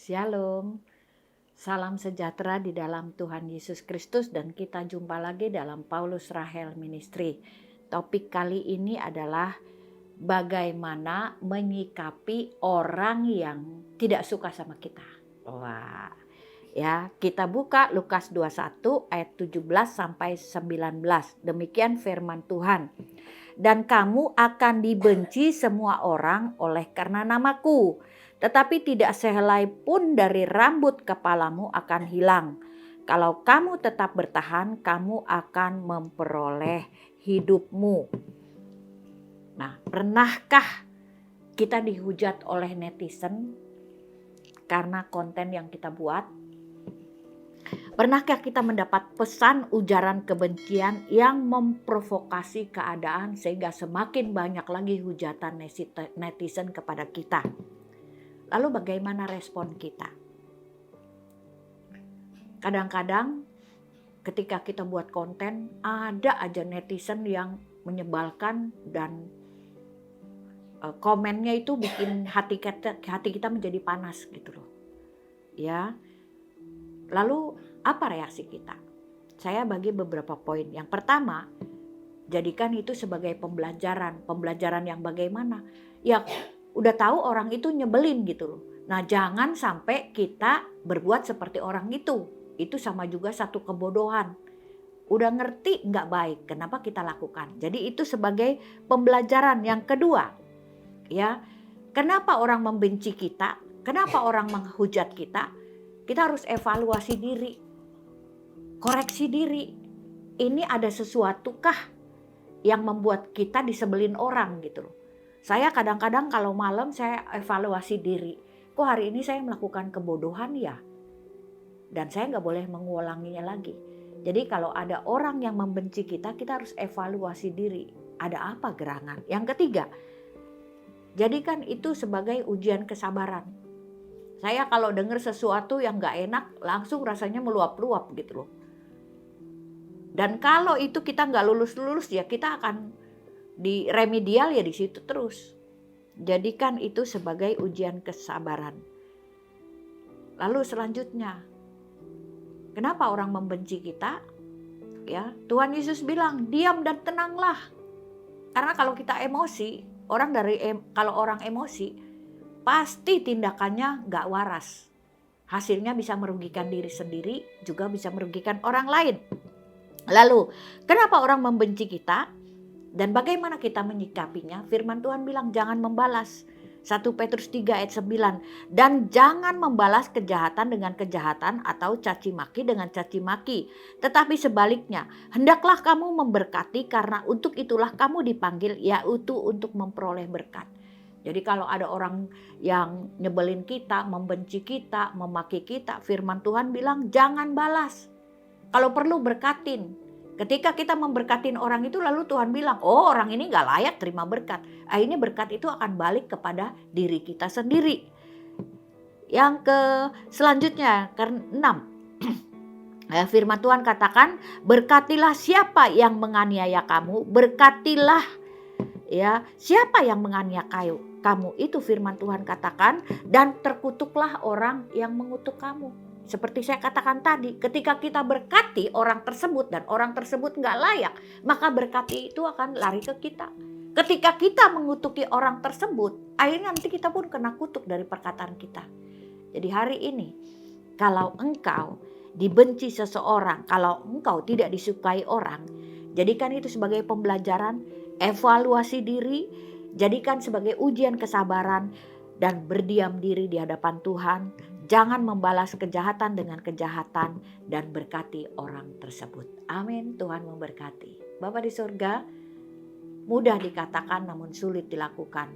Shalom, salam sejahtera di dalam Tuhan Yesus Kristus dan kita jumpa lagi dalam Paulus Rahel Ministry. Topik kali ini adalah bagaimana menyikapi orang yang tidak suka sama kita. Wah, ya, kita buka Lukas 21 ayat 17 sampai 19. Demikian firman Tuhan. Dan kamu akan dibenci semua orang oleh karena namaku, tetapi tidak sehelai pun dari rambut kepalamu akan hilang. Kalau kamu tetap bertahan, kamu akan memperoleh hidupmu. Nah, pernahkah kita dihujat oleh netizen karena konten yang kita buat? Pernahkah kita mendapat pesan ujaran kebencian yang memprovokasi keadaan sehingga semakin banyak lagi hujatan netizen kepada kita? Lalu bagaimana respon kita? Kadang-kadang ketika kita buat konten, ada aja netizen yang menyebalkan dan komennya itu bikin hati kita menjadi panas gitu loh. Ya. Lalu apa reaksi kita? Saya bagi beberapa poin. Yang pertama, jadikan itu sebagai pembelajaran. Pembelajaran yang bagaimana? Ya udah tahu orang itu nyebelin gitu loh. Nah jangan sampai kita berbuat seperti orang itu. Itu sama juga satu kebodohan. Udah ngerti nggak baik, kenapa kita lakukan? Jadi itu sebagai pembelajaran. Yang kedua, ya kenapa orang membenci kita? Kenapa orang menghujat kita? Kita harus evaluasi diri. Koreksi diri, ini ada sesuatukah yang membuat kita disebelin orang gitu loh. Saya kadang-kadang kalau malam saya evaluasi diri, kok hari ini saya melakukan kebodohan ya? Dan saya nggak boleh mengulanginya lagi. Jadi kalau ada orang yang membenci kita, kita harus evaluasi diri. Ada apa gerangan? Yang ketiga, jadikan itu sebagai ujian kesabaran. Saya kalau dengar sesuatu yang nggak enak, langsung rasanya meluap-luap gitu loh. Dan kalau itu kita nggak lulus-lulus ya kita akan di remedial ya di situ terus. Jadikan itu sebagai ujian kesabaran. Lalu selanjutnya, kenapa orang membenci kita? Ya, Tuhan Yesus bilang diam dan tenanglah. Karena kalau kita emosi, kalau orang emosi pasti tindakannya nggak waras. Hasilnya bisa merugikan diri sendiri, juga bisa merugikan orang lain. Lalu, kenapa orang membenci kita dan bagaimana kita menyikapinya? Firman Tuhan bilang jangan membalas. 1 Petrus 3 ayat 9. Dan jangan membalas kejahatan dengan kejahatan atau caci maki dengan caci maki. Tetapi sebaliknya, hendaklah kamu memberkati karena untuk itulah kamu dipanggil, yaitu untuk memperoleh berkat. Jadi kalau ada orang yang nyebelin kita, membenci kita, memaki kita, firman Tuhan bilang jangan balas. Kalau perlu berkatin. Ketika kita memberkatin orang itu lalu Tuhan bilang, oh orang ini gak layak terima berkat. Ini berkat itu akan balik kepada diri kita sendiri. Yang selanjutnya, ke-6. Firman Tuhan katakan, berkatilah siapa yang menganiaya kamu, berkatilah ya siapa yang menganiaya kamu. Itu firman Tuhan katakan, dan terkutuklah orang yang mengutuk kamu. Seperti saya katakan tadi, ketika kita berkati orang tersebut dan orang tersebut gak layak, maka berkati itu akan lari ke kita. Ketika kita mengutuki orang tersebut, akhirnya nanti kita pun kena kutuk dari perkataan kita. Jadi hari ini, kalau engkau dibenci seseorang, kalau engkau tidak disukai orang, jadikan itu sebagai pembelajaran, evaluasi diri, jadikan sebagai ujian kesabaran, dan berdiam diri di hadapan Tuhan. Jangan membalas kejahatan dengan kejahatan dan berkati orang tersebut. Amin. Tuhan memberkati. Bapa di surga, mudah dikatakan namun sulit dilakukan.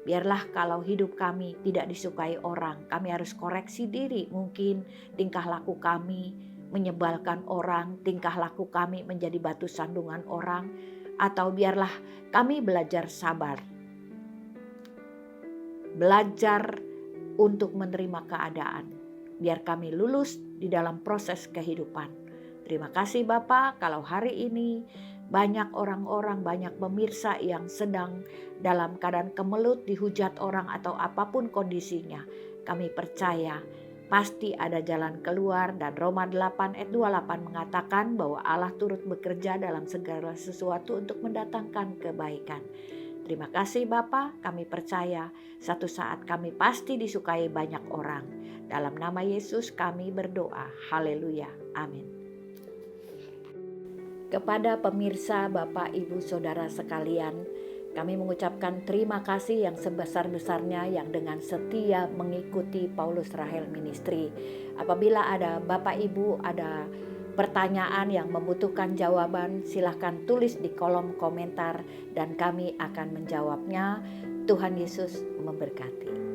Biarlah kalau hidup kami tidak disukai orang, kami harus koreksi diri. Mungkin tingkah laku kami menyebalkan orang, tingkah laku kami menjadi batu sandungan orang, atau biarlah kami belajar sabar. Belajar untuk menerima keadaan. Biar kami lulus di dalam proses kehidupan. Terima kasih Bapak, kalau hari ini banyak orang-orang, banyak pemirsa yang sedang dalam keadaan kemelut, dihujat orang atau apapun kondisinya. kami percaya pasti ada jalan keluar, dan Roma 8 ayat 28 mengatakan bahwa Allah turut bekerja dalam segala sesuatu untuk mendatangkan kebaikan. Terima kasih Bapa, kami percaya satu saat kami pasti disukai banyak orang. Dalam nama Yesus kami berdoa. Haleluya. Amin. Kepada pemirsa, Bapak, Ibu, Saudara sekalian, kami mengucapkan terima kasih yang sebesar-besarnya yang dengan setia mengikuti Paulus Rahel Ministry. Apabila ada Bapak Ibu ada pertanyaan yang membutuhkan jawaban, silahkan tulis di kolom komentar dan kami akan menjawabnya. Tuhan Yesus memberkati.